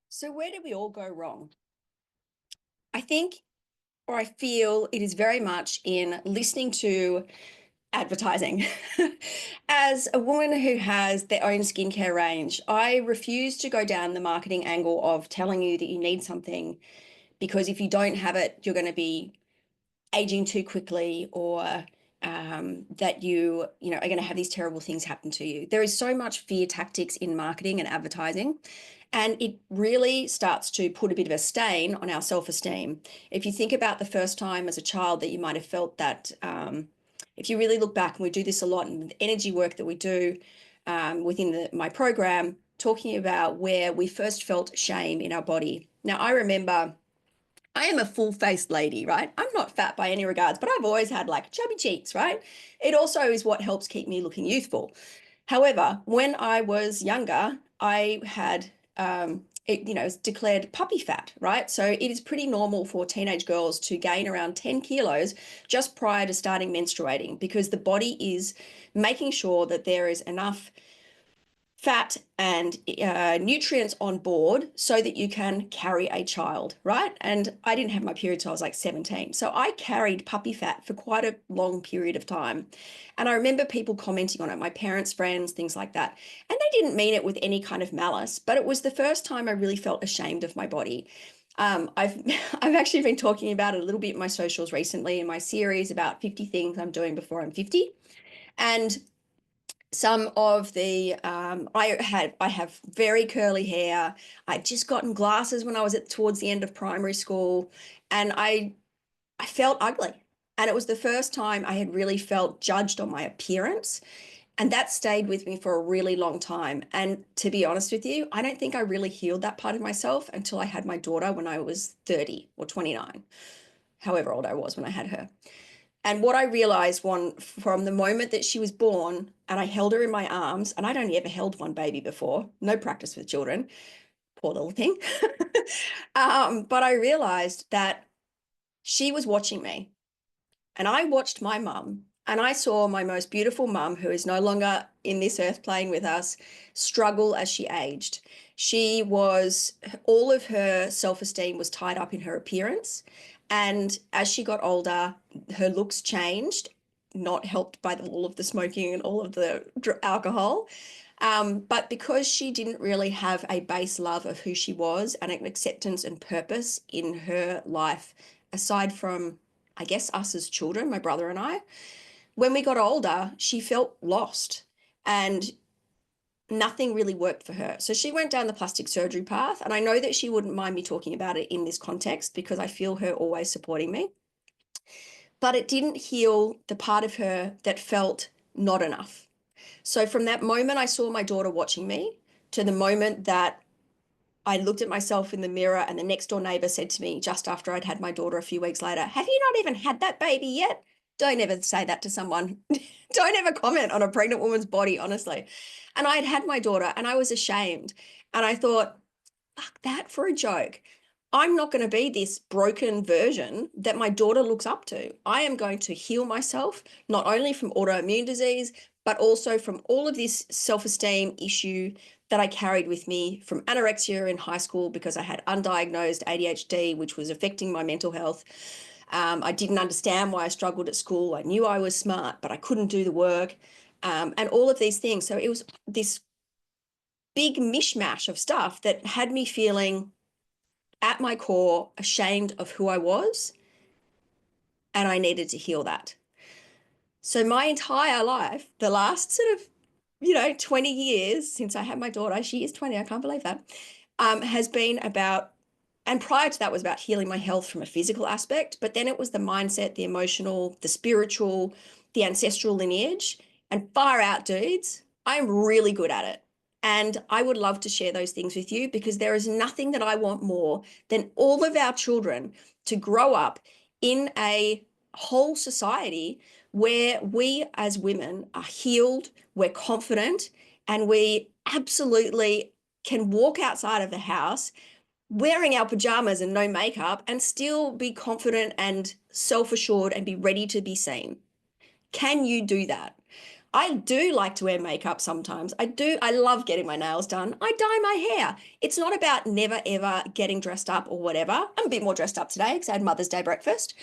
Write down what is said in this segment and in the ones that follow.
So where do we all go wrong? I think, or I feel it is very much in listening to advertising. As a woman who has their own skincare range, I refuse to go down the marketing angle of telling you that you need something because if you don't have it, you're going to be aging too quickly or that you are going to have these terrible things happen to you. There is so much fear tactics in marketing and advertising, and it really starts to put a bit of a stain on our self-esteem. If you think about the first time as a child that you might have felt that, if you really look back, and we do this a lot in the energy work that we do within my program, talking about where we first felt shame in our body. Now, I remember I am a full-faced lady, right? I'm not fat by any regards, but I've always had like chubby cheeks, right? It also is what helps keep me looking youthful. However, when I was younger, I had it's declared puppy fat, right? So it is pretty normal for teenage girls to gain around 10 kilos just prior to starting menstruating because the body is making sure that there is enough fat and nutrients on board so that you can carry a child, right? And I didn't have my period till I was like 17. So I carried puppy fat for quite a long period of time. And I remember people commenting on it, my parents, friends, things like that. And they didn't mean it with any kind of malice, but it was the first time I really felt ashamed of my body. I've I've actually been talking about it a little bit in my socials recently in my series about 50 things I'm doing before I'm 50. And some of the I have very curly hair. I'd just gotten glasses when I was towards the end of primary school, and I felt ugly. And it was the first time I had really felt judged on my appearance. And that stayed with me for a really long time. And to be honest with you, I don't think I really healed that part of myself until I had my daughter when I was 30 or 29, however old I was when I had her. And what I realized from the moment that she was born and I held her in my arms, and I'd only ever held one baby before, no practice with children, poor little thing. But I realized that she was watching me and I watched my mum and I saw my most beautiful mum, who is no longer in this earth playing with us, struggle as she aged. She was, all of her self-esteem was tied up in her appearance. And as she got older, her looks changed, not helped by all of the smoking and all of the alcohol. But because she didn't really have a base love of who she was and an acceptance and purpose in her life, aside from, I guess, us as children, my brother and I, when we got older, she felt lost and nothing really worked for her. So she went down the plastic surgery path. And I know that she wouldn't mind me talking about it in this context because I feel her always supporting me. But it didn't heal the part of her that felt not enough. So from that moment I saw my daughter watching me to the moment that I looked at myself in the mirror and the next door neighbor said to me just after I'd had my daughter a few weeks later, "Have you not even had that baby yet?" Don't ever say that to someone. Don't ever comment on a pregnant woman's body, honestly. And I had had my daughter and I was ashamed. And I thought, fuck that for a joke. I'm not going to be this broken version that my daughter looks up to. I am going to heal myself, not only from autoimmune disease, but also from all of this self-esteem issue that I carried with me from anorexia in high school because I had undiagnosed ADHD, which was affecting my mental health. I didn't understand why I struggled at school. I knew I was smart, but I couldn't do the work, and all of these things. So it was this big mishmash of stuff that had me feeling at my core ashamed of who I was, and I needed to heal that. So my entire life, the last sort of 20 years since I had my daughter, she is 20, I can't believe that, has been about, and prior to that was about healing my health from a physical aspect, but then it was the mindset, the emotional, the spiritual, the ancestral lineage, and far out, dudes, I'm really good at it. And I would love to share those things with you because there is nothing that I want more than all of our children to grow up in a whole society where we as women are healed, we're confident, and we absolutely can walk outside of the house wearing our pajamas and no makeup and still be confident and self-assured and be ready to be seen. Can you do that? I do like to wear makeup sometimes. I do. I love getting my nails done. I dye my hair. It's not about never ever getting dressed up or whatever. I'm a bit more dressed up today because I had Mother's Day breakfast.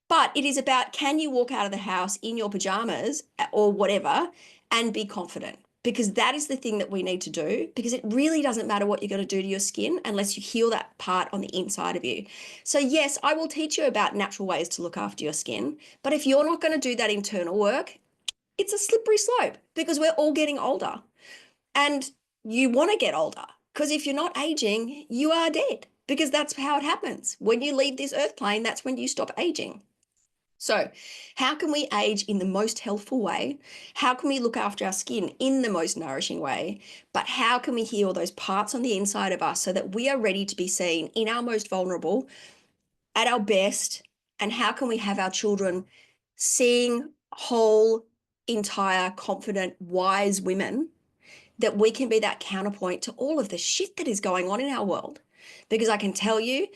But it is about, can you walk out of the house in your pajamas or whatever and be confident? Because that is the thing that we need to do, because it really doesn't matter what you're going to do to your skin unless you heal that part on the inside of you. So yes, I will teach you about natural ways to look after your skin, but if you're not going to do that internal work, it's a slippery slope because we're all getting older and you want to get older, because if you're not aging, you are dead, because that's how it happens. When you leave this earth plane, that's when you stop aging. So, how can we age in the most healthful way? How can we look after our skin in the most nourishing way? But how can we heal those parts on the inside of us so that we are ready to be seen in our most vulnerable, at our best? And how can we have our children seeing whole, entire, confident, wise women, that we can be that counterpoint to all of the shit that is going on in our world? Because I can tell you,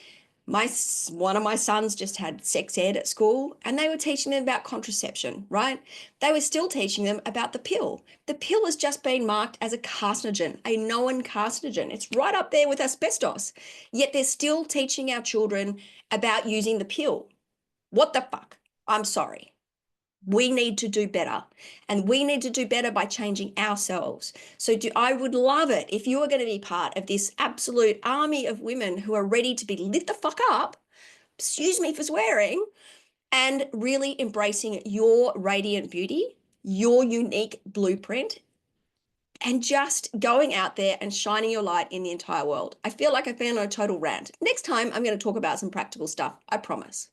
one of my sons just had sex ed at school, and they were teaching them about contraception, right? They were still teaching them about the pill. The pill has just been marked as a carcinogen, a known carcinogen. It's right up there with asbestos. Yet they're still teaching our children about using the pill. What the fuck? I'm sorry. We need to do better, and we need to do better by changing ourselves. So I would love it if you are going to be part of this absolute army of women who are ready to be lit the fuck up, excuse me for swearing, and really embracing your radiant beauty, your unique blueprint, and just going out there and shining your light in the entire world. I feel like I've been on a total rant. Next time, I'm going to talk about some practical stuff, I promise.